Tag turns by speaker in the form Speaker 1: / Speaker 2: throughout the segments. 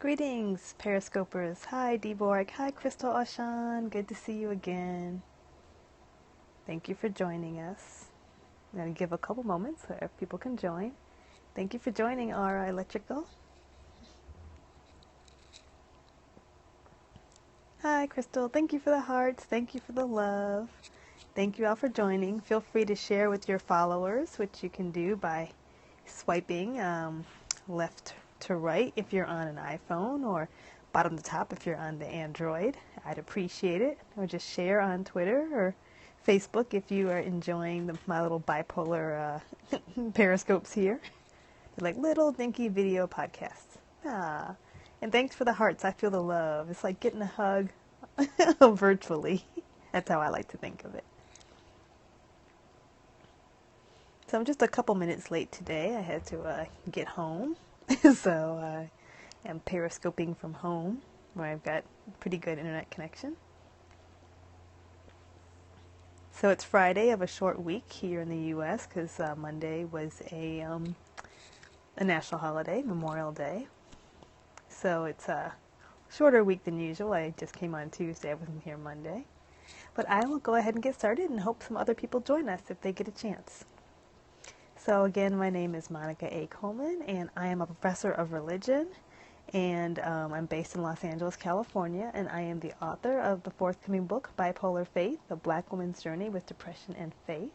Speaker 1: Greetings, Periscopers. Hi, Deborg. Hi, Crystal Oshan. Good to see you again. Thank you for joining us. I'm going to give a couple moments so people can join. Thank you for joining Aura Electrical. Hi, Crystal. Thank you for the hearts. Thank you for the love. Thank you all for joining. Feel free to share with your followers, which you can do by swiping left to right if you're on an iPhone, or bottom to top if you're on the Android. I'd appreciate it. Or just share on Twitter or Facebook if you are enjoying my little bipolar periscopes here. They're like little dinky video podcasts. And thanks for the hearts. I feel the love. It's like getting a hug virtually. That's how I like to think of it. So I'm just a couple minutes late today. I had to get home. So I am periscoping from home, where I've got pretty good internet connection. So it's Friday of a short week here in the U.S. because Monday was a national holiday, Memorial Day. So it's a shorter week than usual. I just came on Tuesday. I wasn't here Monday. But I will go ahead and get started and hope some other people join us if they get a chance. So again, my name is Monica A. Coleman, and I am a professor of religion, and I'm based in Los Angeles, California, and I am the author of the forthcoming book, Bipolar Faith, A Black Woman's Journey with Depression and Faith.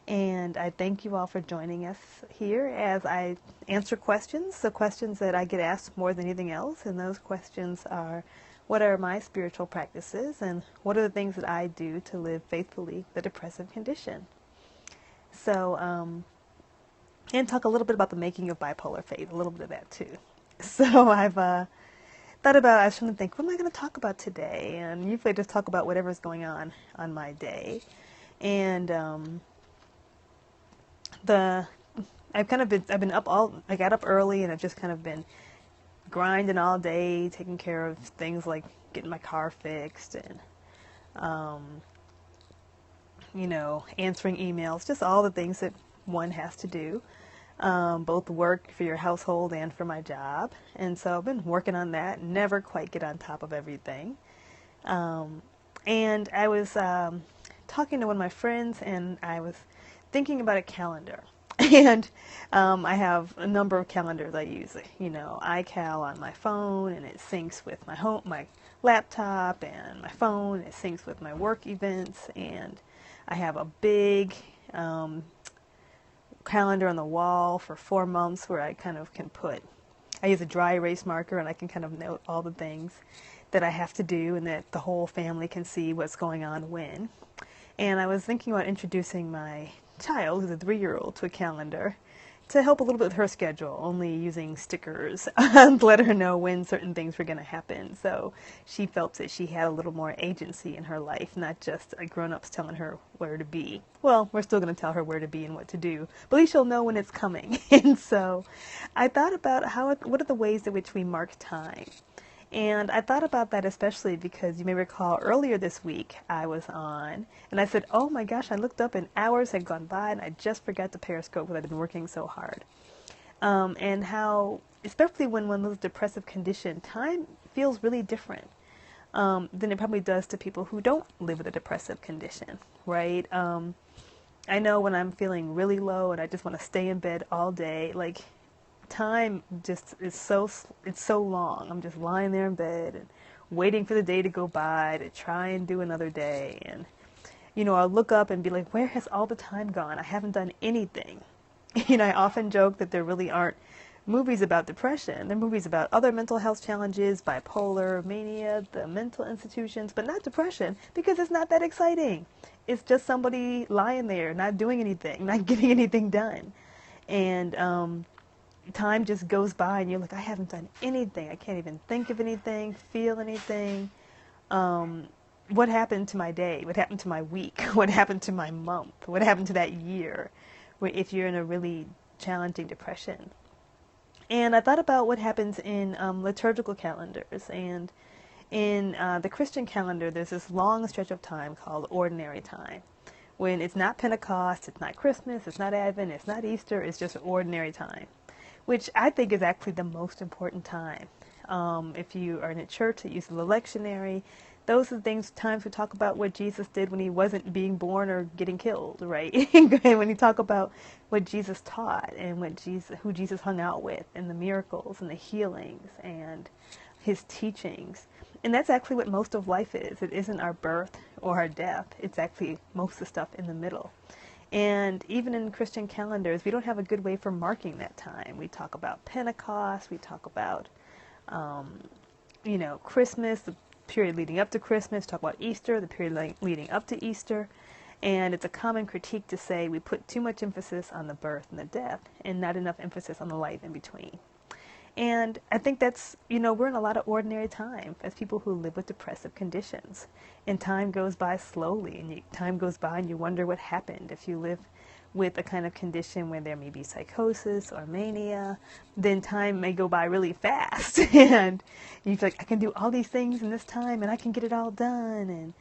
Speaker 1: And I thank you all for joining us here as I answer questions, the questions that I get asked more than anything else, and those questions are, what are my spiritual practices, and what are the things that I do to live faithfully the depressive condition? So, and talk a little bit about the making of bipolar faith, a little bit of that too. So I've thought about, I was trying to think, what am I going to talk about today? And usually I just talk about whatever's going on my day. And I've been up I got up early, and I've just kind of been grinding all day, taking care of things like getting my car fixed and, answering emails, just all the things that one has to do, both work for your household and for my job. And so I've been working on that, never quite get on top of everything. And I was talking to one of my friends, and I was thinking about a calendar. And I have a number of calendars I use. iCal on my phone, and it syncs with my laptop and my phone. It syncs with my work events, and I have a big calendar on the wall for 4 months where I kind of can I use a dry erase marker, and I can kind of note all the things that I have to do, and that the whole family can see what's going on when. And I was thinking about introducing my child, who's a 3-year-old, to a calendar to help a little bit with her schedule, only using stickers to let her know when certain things were going to happen. So she felt that she had a little more agency in her life, not just grown-ups telling her where to be. Well, we're still going to tell her where to be and what to do, but at least she'll know when it's coming. And so I thought about what are the ways in which we mark time. And I thought about that especially because you may recall earlier this week I was on, and I said, oh my gosh, I looked up and hours had gone by, and I just forgot to Periscope because I'd been working so hard. And how, especially when one lives a depressive condition, time feels really different than it probably does to people who don't live with a depressive condition, right? I know when I'm feeling really low and I just want to stay in bed all day, like, time just is it's so long. I'm just lying there in bed and waiting for the day to go by to try and do another day. And I'll look up and be like, where has all the time gone? I haven't done anything. I often joke that there really aren't movies about depression. They're movies about other mental health challenges, bipolar, mania, the mental institutions, but not depression, because it's not that exciting. It's just somebody lying there, not doing anything, not getting anything done. And time just goes by, and you're like, I haven't done anything. I can't even think of anything, feel anything. What happened to my day? What happened to my week? What happened to my month? What happened to that year? If you're in a really challenging depression. And I thought about what happens in liturgical calendars. And in the Christian calendar, there's this long stretch of time called ordinary time, when it's not Pentecost, it's not Christmas, it's not Advent, it's not Easter, it's just ordinary time, which I think is actually the most important time. If you are in a church that uses the lectionary, those are the times we talk about what Jesus did when he wasn't being born or getting killed, right? When you talk about what Jesus taught and who Jesus hung out with, and the miracles and the healings and his teachings. And that's actually what most of life is. It isn't our birth or our death. It's actually most of the stuff in the middle. And even in Christian calendars, we don't have a good way for marking that time. We talk about Pentecost. We talk about, Christmas, the period leading up to Christmas. Talk about Easter, the period leading up to Easter. And it's a common critique to say we put too much emphasis on the birth and the death and not enough emphasis on the life in between. And I think that's, we're in a lot of ordinary time as people who live with depressive conditions. And time goes by slowly, and time goes by and you wonder what happened. If you live with a kind of condition where there may be psychosis or mania, then time may go by really fast. And you feel like, I can do all these things in this time and I can get it all done. And,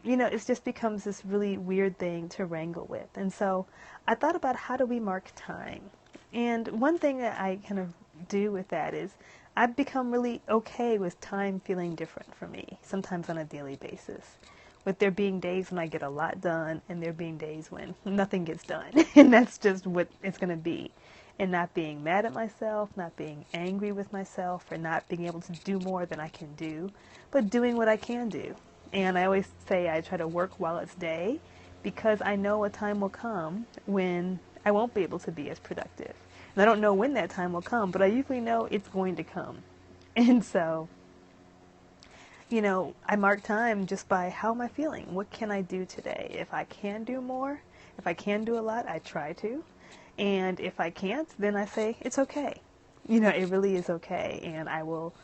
Speaker 1: it just becomes this really weird thing to wrangle with. And so I thought about, how do we mark time? And one thing that I kind of do with that is I've become really okay with time feeling different for me, sometimes on a daily basis, with there being days when I get a lot done and there being days when nothing gets done. And that's just what it's going to be. And not being mad at myself, not being angry with myself, or not being able to do more than I can do, but doing what I can do. And I always say I try to work while it's day, because I know a time will come when I won't be able to be as productive. And I don't know when that time will come, but I usually know it's going to come. And so, I mark time just by, how am I feeling? What can I do today? If I can do more, if I can do a lot, I try to. And if I can't, then I say, it's okay. It really is okay. And I will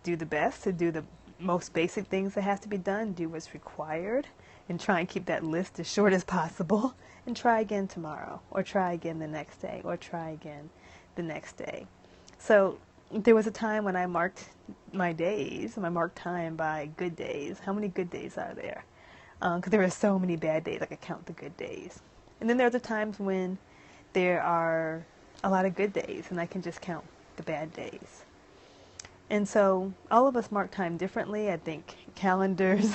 Speaker 1: do the best to do the most basic things that have to be done, do what's required, and try and keep that list as short as possible, and try again tomorrow, or try again the next day, or try again the next day. So there was a time when I marked my days, and I marked time by good days. How many good days are there? Because there are so many bad days, I could count the good days. And then there are the times when there are a lot of good days, and I can just count the bad days. And so all of us mark time differently. I think calendars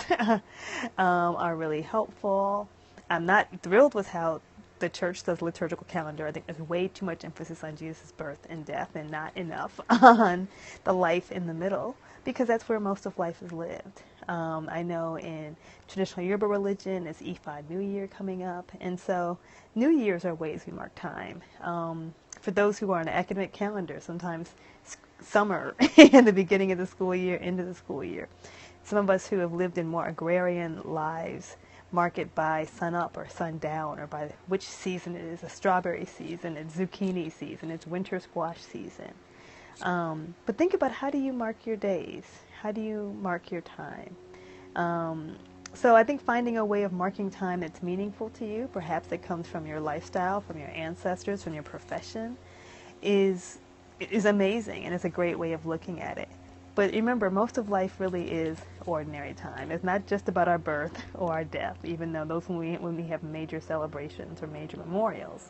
Speaker 1: are really helpful. I'm not thrilled with how the church does liturgical calendar. I think there's way too much emphasis on Jesus' birth and death and not enough on the life in the middle, because that's where most of life is lived. I know in traditional Yoruba religion, it's Ifa New Year coming up. And so New Year's are ways we mark time. For those who are on an academic calendar, sometimes summer in the beginning of the school year, into the school year. Some of us who have lived in more agrarian lives mark it by sun up or sun down, or by which season it is. A strawberry season, it's zucchini season, it's winter squash season. But think about, how do you mark your days? How do you mark your time? So I think finding a way of marking time that's meaningful to you, perhaps it comes from your lifestyle, from your ancestors, from your profession, is amazing, and it's a great way of looking at it. But remember, most of life really is ordinary time. It's not just about our birth or our death, even though those when we have major celebrations or major memorials.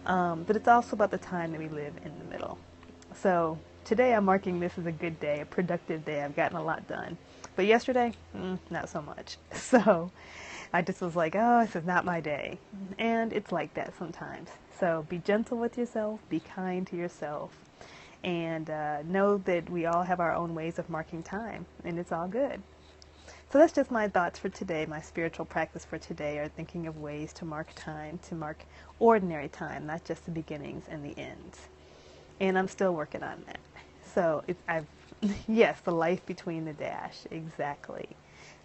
Speaker 1: But it's also about the time that we live in the middle. So today I'm marking this as a good day, a productive day. I've gotten a lot done. But yesterday, not so much. So I just was like, oh, this is not my day. And it's like that sometimes. So be gentle with yourself, be kind to yourself, and know that we all have our own ways of marking time, and it's all good. So that's just my thoughts for today. My spiritual practice for today are thinking of ways to mark time, to mark ordinary time, not just the beginnings and the ends. And I'm still working on that. So yes, the life between the dash, exactly.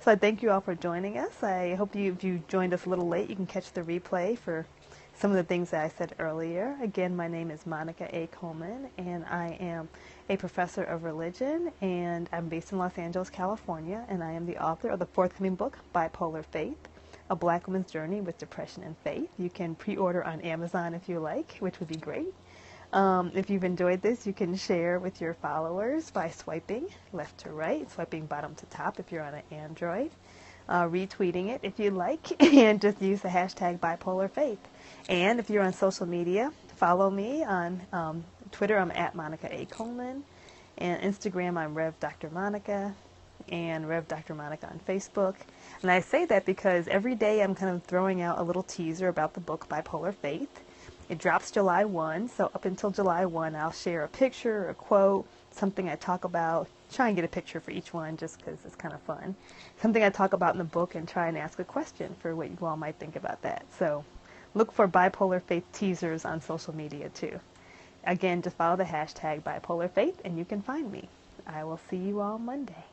Speaker 1: So I thank you all for joining us. I hope if you joined us a little late, you can catch the replay for some of the things that I said earlier. Again, my name is Monica A. Coleman, and I am a professor of religion, and I'm based in Los Angeles, California, and I am the author of the forthcoming book, Bipolar Faith, A Black Woman's Journey with Depression and Faith. You can pre-order on Amazon if you like, which would be great. If you've enjoyed this, you can share with your followers by swiping left to right, swiping bottom to top if you're on an Android, retweeting it if you like, and just use the hashtag Bipolar Faith. And if you're on social media, follow me on Twitter. I'm at Monica A. Coleman. And Instagram, I'm Rev Dr. Monica, and Rev Dr. Monica on Facebook. And I say that because every day I'm kind of throwing out a little teaser about the book Bipolar Faith. It drops July 1, so up until July 1, I'll share a picture, a quote, something I talk about. Try and get a picture for each one just because it's kind of fun. Something I talk about in the book, and try and ask a question for what you all might think about that. So look for Bipolar Faith teasers on social media too. Again, just follow the hashtag Bipolar Faith and you can find me. I will see you all Monday.